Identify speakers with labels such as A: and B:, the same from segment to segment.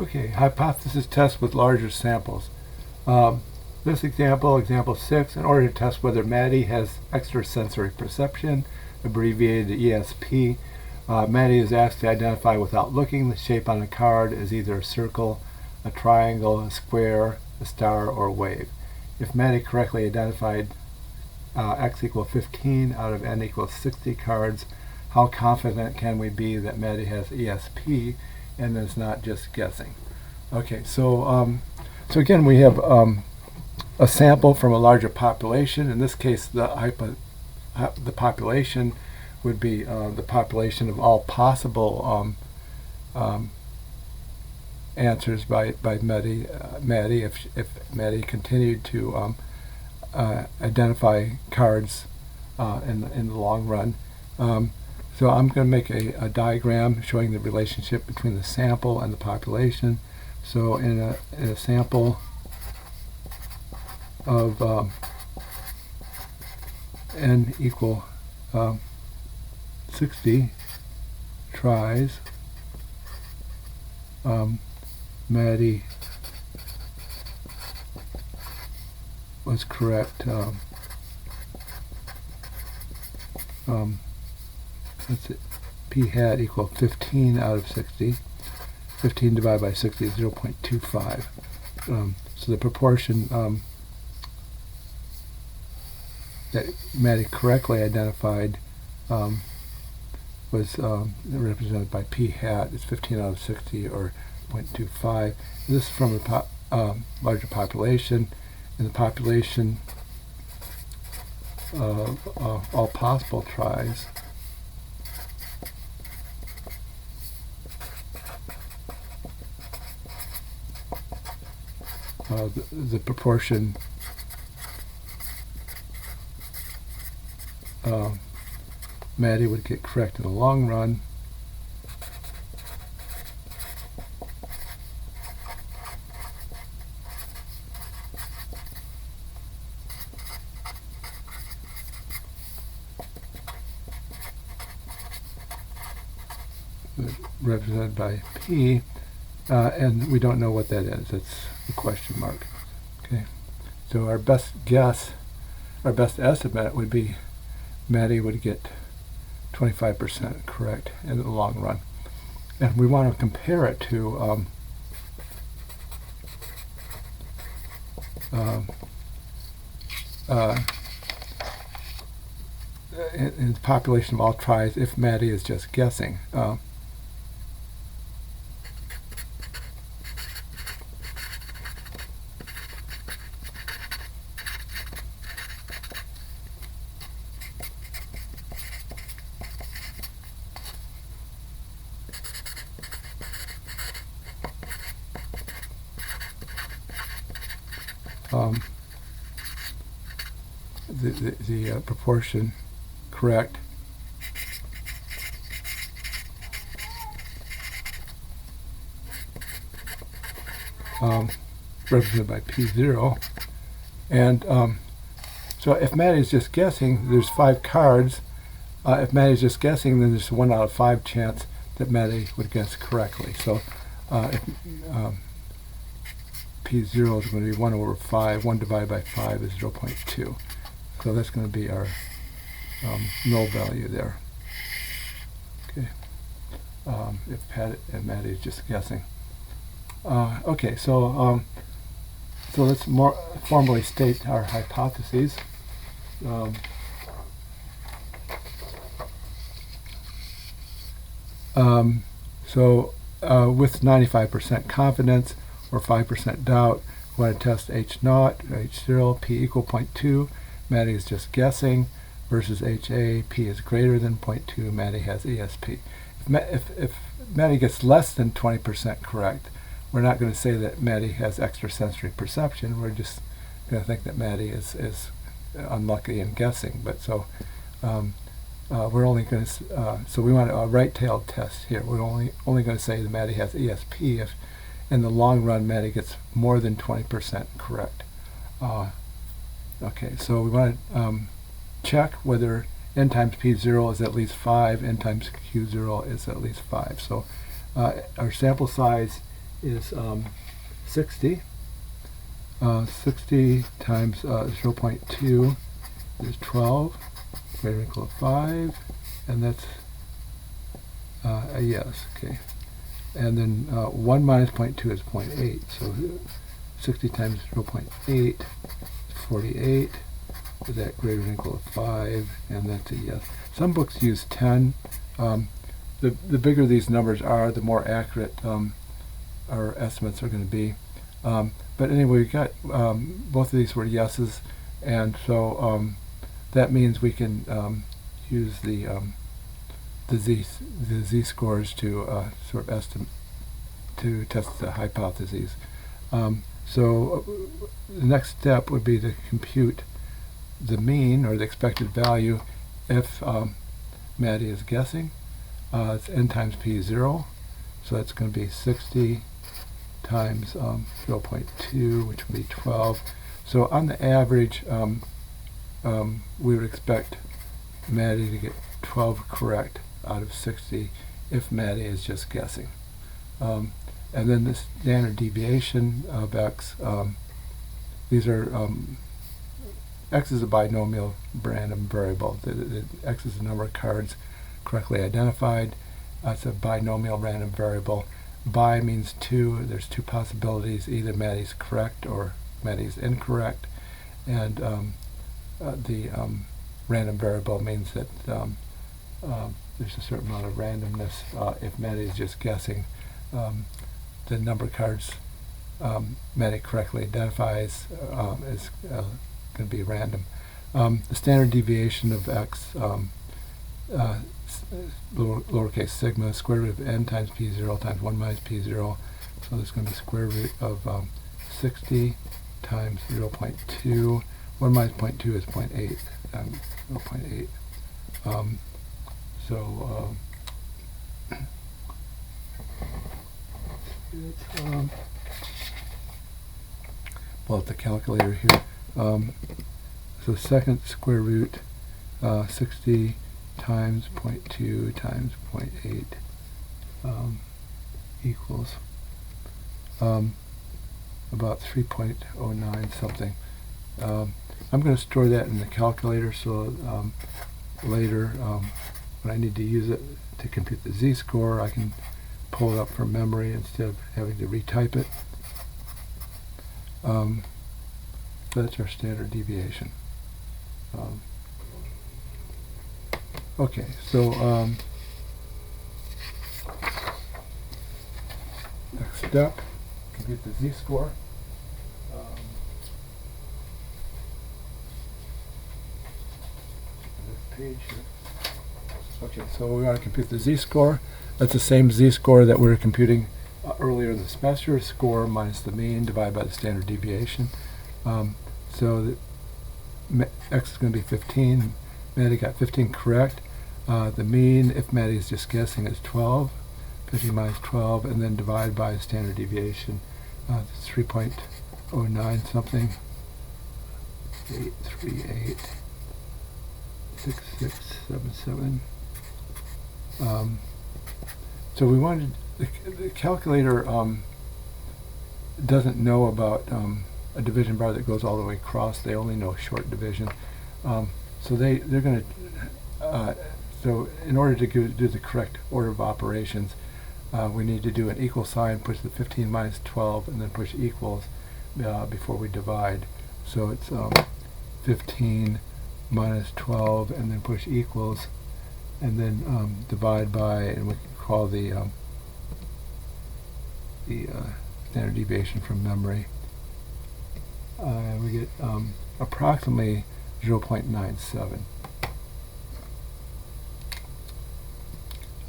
A: Okay, hypothesis test with larger samples. This example 6, in order to test whether Maddie has extrasensory perception, abbreviated ESP, Maddie is asked to identify without looking the shape on a card as either a circle, a triangle, a square, a star, or a wave. If Maddie correctly identified x equals 15 out of n equals 60 cards, how confident can we be that Maddie has ESP and is not just guessing? Okay, so again we have a sample from a larger population. In this case, the population would be the population of all possible answers by Maddie. If Maddie continued to identify cards in the long run. So I'm going to make a diagram showing the relationship between the sample and the population. So in a sample of n equal 60 tries, Maddie was correct. Let's see, p hat equal 15 out of 60. 15 divided by 60 is 0.25. So the proportion that Maddie correctly identified was represented by p hat. It's 15 out of 60, or 0.25. This is from a larger population. In the population of all possible tries, the proportion Maddie would get correct in the long run represented by P, and we don't know what that is. It's a question mark. Okay, so our best guess, our best estimate would be Maddie would get 25% correct in the long run, and we want to compare it to in the population of all tries if Maddie is just guessing. The proportion correct represented by P0, and so if Maddie is just guessing, there's 5 cards. If Maddie is just guessing, then there's 1 out of 5 chance that Maddie would guess correctly. So if P0 is going to be 1 over 5. 1 divided by 5 is 0.2. So that's going to be our null value there. Okay. If Maddie is just guessing. Okay, so let's more formally state our hypotheses. With 95% confidence or 5% doubt, we want to test H0, H0, P equal 0.2. Maddie is just guessing, versus HA, P is greater than 0.2, Maddie has ESP. If Maddie gets less than 20% correct, we're not going to say that Maddie has extrasensory perception. We're just going to think that Maddie is unlucky in guessing. But so we're only going to so we want a right-tailed test here. We're only going to say that Maddie has ESP if in the long run Maddie gets more than 20% correct. Okay, so we want to check whether n times p0 is at least 5, n times q0 is at least 5. So our sample size is 60. 60 times 0.2 is 12, greater than or equal to 5, and that's a yes, okay. And then 1 minus 0.2 is 0.8, so 60 times 0.8 is 48. Is that greater than or equal to 5? And that's a yes. Some books use 10. The bigger these numbers are, the more accurate our estimates are going to be. But anyway, we got both of these were yeses, and so that means we can use the z-scores to sort of estimate, to test the hypotheses. So the next step would be to compute the mean, or the expected value, if Maddie is guessing. It's n times p 0, so that's going to be 60 times 0.2, which would be 12. So on the average, we would expect Maddie to get 12 correct out of 60 if Maddie is just guessing. And then the standard deviation of x, these are, x is a binomial random variable. X is the number of cards correctly identified. It's a binomial random variable. Bi means 2. There's 2 possibilities. Either Maddie's correct or Maddie's incorrect. And the random variable means that there's a certain amount of randomness. If Maddie is just guessing, the number of cards Maddie correctly identifies is going to be random. The standard deviation of x, lowercase sigma, square root of n times p0 times 1 minus p0. So there's going to be square root of 60 times 0.2. 1 minus 0.2 is 0.8. 0.8. Pull out the calculator here. So second square root, 60 times 0.2 times 0.8 equals about 3.09 something. I'm going to store that in the calculator, so later when I need to use it to compute the z-score, I can pull it up from memory instead of having to retype it. So that's our standard deviation. Okay, so next step, compute the z-score. This page here. Okay, so we want to compute the z-score. That's the same z-score that we were computing earlier in the semester. Score minus the mean divided by the standard deviation. So x is going to be 15. Maddie got 15 correct. The mean, if Maddie is just guessing, is 12. 15 minus 12, and then divide by the standard deviation. It's 3.09 something. 838 6677. So we wanted the calculator doesn't know about a division bar that goes all the way across. They only know short division. So they're going to so in order to do the correct order of operations, we need to do an equal sign, push the 15 minus 12, and then push equals before we divide. So it's 15 minus 12, and then push equals, and then divide by, and we can call the standard deviation from memory. We get approximately 0.97.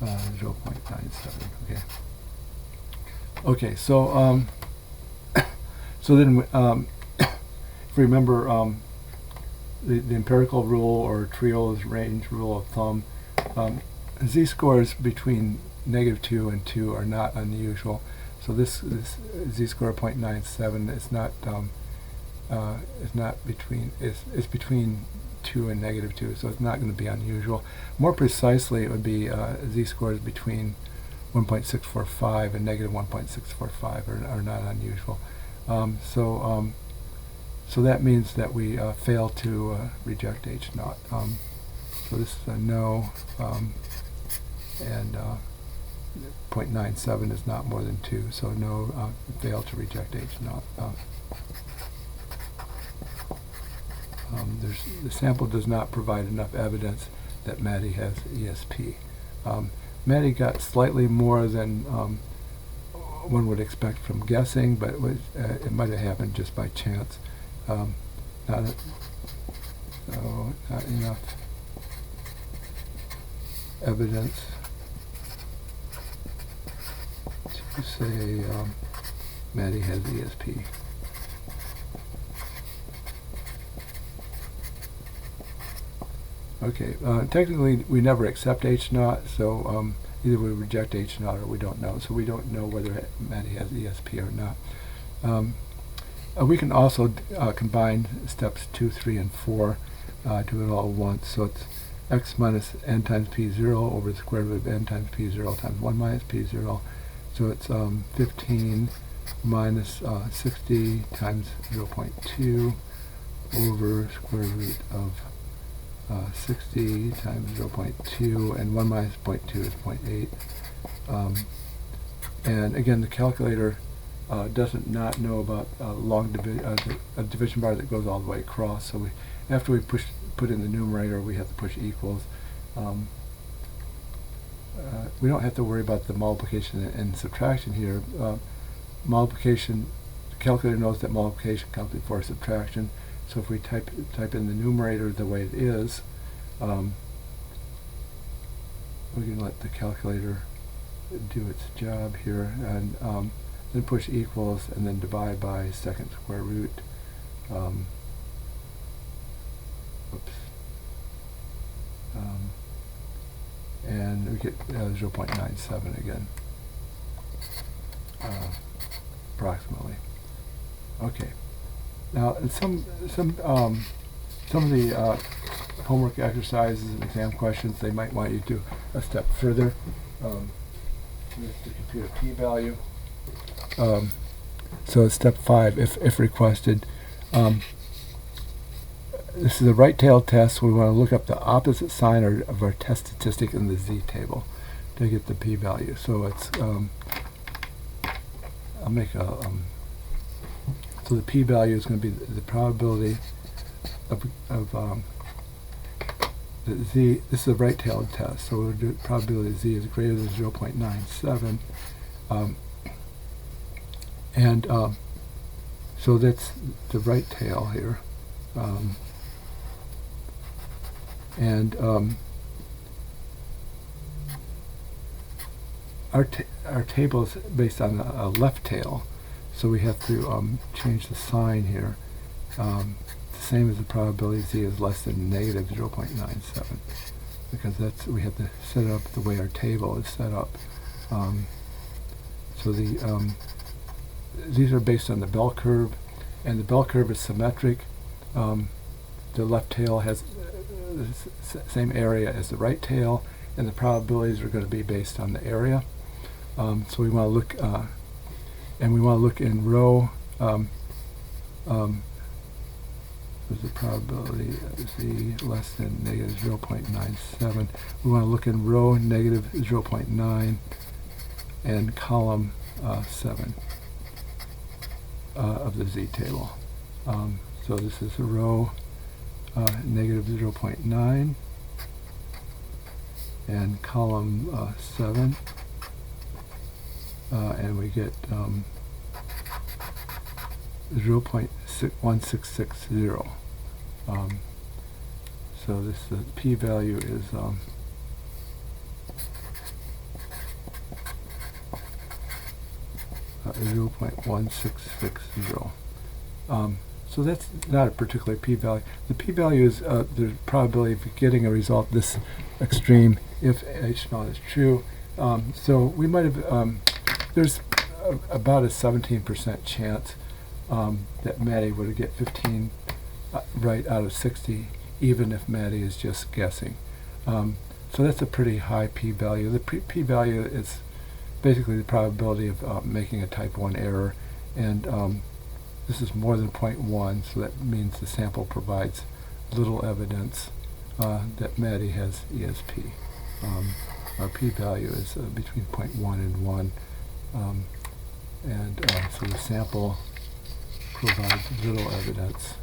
A: 0.97. Okay. Okay. So so then if you remember the empirical rule, or Triol's range rule of thumb, z-scores between -2 and 2 are not unusual. So this z-score 0.97 is not between, it's between 2 and -2, so it's not going to be unusual. More precisely, it would be z-scores between 1.645 and negative 1.645 are not unusual. So that means that we fail to reject H0. So this is a no, and 0.97 is not more than 2, so no, fail to reject H0. The sample does not provide enough evidence that Maddie has ESP. Maddie got slightly more than one would expect from guessing, but it might have happened just by chance. Not enough evidence to say Maddie has ESP. Okay, technically we never accept H0, so either we reject H0 or we don't know. So we don't know whether Maddie has ESP or not. We can also combine steps 2, 3, and 4, do it all once. So it's x minus n times p0 over the square root of n times p0 times 1 minus p0. So it's 15 minus 60 times 0.2 over square root of 60 times 0.2, and 1 minus 0.2 is 0.8. And again, the calculator doesn't not know about a division bar that goes all the way across. So after we put in the numerator, we have to push equals. We don't have to worry about the multiplication and subtraction here. Multiplication, the calculator knows that multiplication comes before subtraction. So if we type in the numerator the way it is, we can let the calculator do its job here, and then push equals and then divide by second square root. And we get 0.97 again, approximately. Okay. Now, some of the homework exercises and exam questions, they might want you to do a step further. To compute a p-value. So step 5, if requested. This is a right-tailed test, so we want to look up the opposite sign of our test statistic in the z-table to get the p-value. So it's I'll make a so the p-value is going to be the probability of the z. This is a right-tailed test, so we'll do probability z is greater than 0.97, and so that's the right tail here, and our table is based on a left tail, so we have to change the sign here. The same as the probability z is less than negative 0.97, because we have to set it up the way our table is set up. So these are based on the bell curve, and the bell curve is symmetric. The left tail has the same area as the right tail, and the probabilities are going to be based on the area. So we want to look, and we want to look in row. The probability of z less than negative 0.97. We want to look in row negative 0.9 and column 7 of the z-table. So this is a row negative 0.9 and column 7, and we get 0.1660. So the p-value is 0.1660. So that's not a particular p-value. The p-value is the probability of getting a result this extreme if H0 is true. So we might have, there's about a 17% chance that Maddie would get 15 right out of 60, even if Maddie is just guessing. So that's a pretty high p-value. The p-value is basically the probability of making a type 1 error, and this is more than 0.1, so that means the sample provides little evidence that Maddie has ESP. Our p-value is between 0.1 and 1, and so the sample provides little evidence.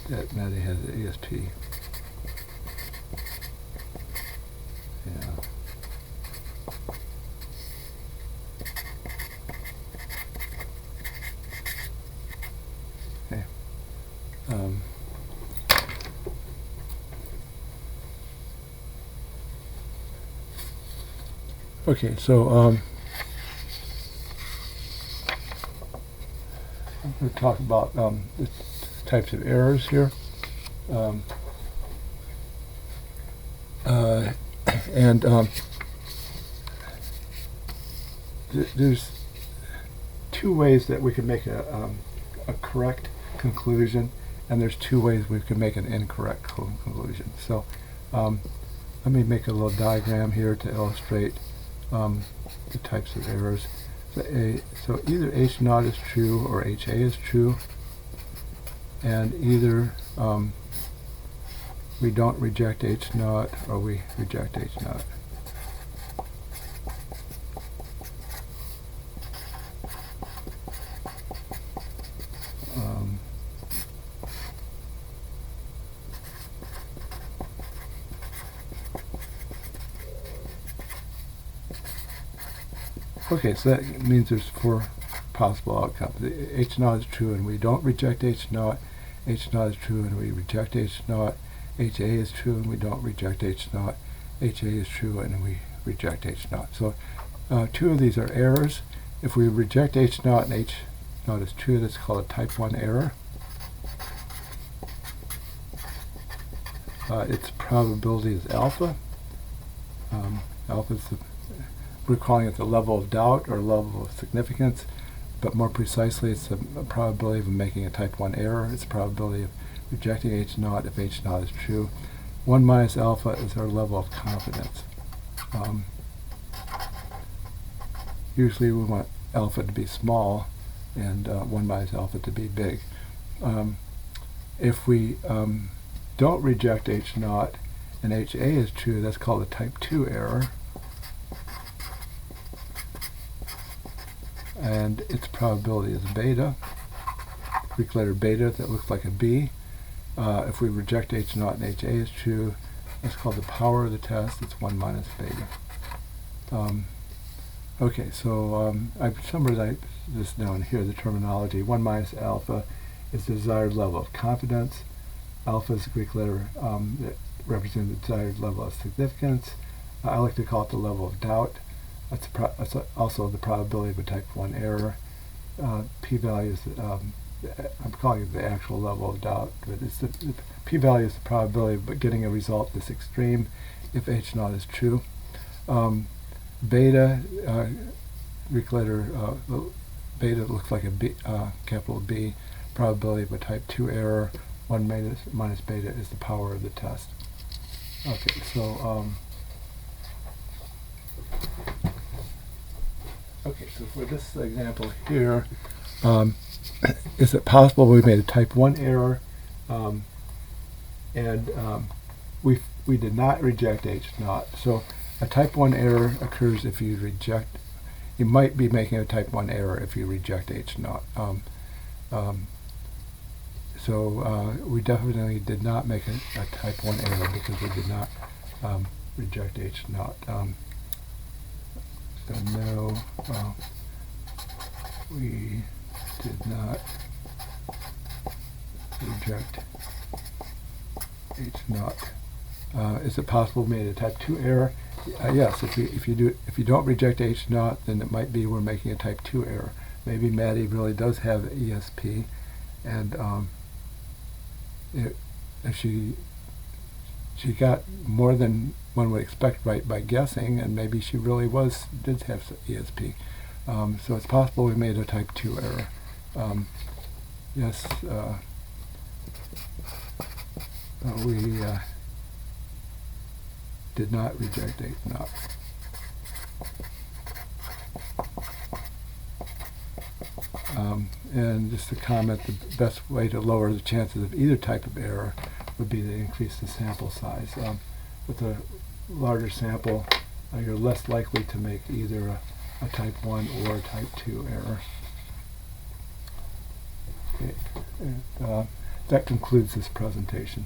A: That Maddie has the ESP. Yeah. Okay. Okay, so I'm going to talk about the types of errors here. There's two ways that we can make a correct conclusion, and there's two ways we can make an incorrect conclusion. So let me make a little diagram here to illustrate the types of errors. So either H naught is true or HA is true, and either we don't reject H naught or we reject H naught. Okay, so that means there's four possible outcomes. H naught is true and we don't reject H naught. H naught is true and we reject H naught. HA is true and we don't reject H naught. HA is true and we reject H naught. So two of these are errors. If we reject H naught and H naught is true, that's called a type 1 error. Its probability is alpha. Alpha is we're calling it the level of doubt or level of significance, but more precisely it's the probability of making a type 1 error. It's the probability of rejecting H naught if H naught is true. 1 minus alpha is our level of confidence. Usually we want alpha to be small and 1 minus alpha to be big. If we don't reject H naught and HA is true, that's called a type 2 error. And its probability is beta, Greek letter beta that looks like a B. If we reject H naught and HA is true, that's called the power of the test. It's 1 minus beta. Okay, so I've summarized this down here, the terminology. 1 minus alpha is the desired level of confidence. Alpha is the Greek letter that represents the desired level of significance. I like to call it the level of doubt. That's also the probability of a type 1 error. P-value is, I'm calling it the actual level of doubt, but it's the p-value is the probability of getting a result this extreme if H naught is true. Beta, Greek letter beta looks like a B, capital B, probability of a type 2 error. 1 minus beta is the power of the test. Okay, so so for this example here, is it possible we made a type 1 error and we did not reject H naught? So a type 1 error occurs if you reject, you might be making a type 1 error if you reject H naught. So we definitely did not make a type 1 error because we did not reject H naught. So no, we did not reject H naught. Is it possible we made a type 2 error? Yes. If you don't reject H naught, then it might be we're making a type 2 error. Maybe Maddie really does have ESP, and if she got more than one would expect right by guessing, and maybe she really did have ESP. So it's possible we made a type 2 error. Yes, we did not reject 8 and up. And just to comment, the best way to lower the chances of either type of error would be to increase the sample size. With a larger sample, you're less likely to make either a type 1 or a type 2 error. Okay. That concludes this presentation.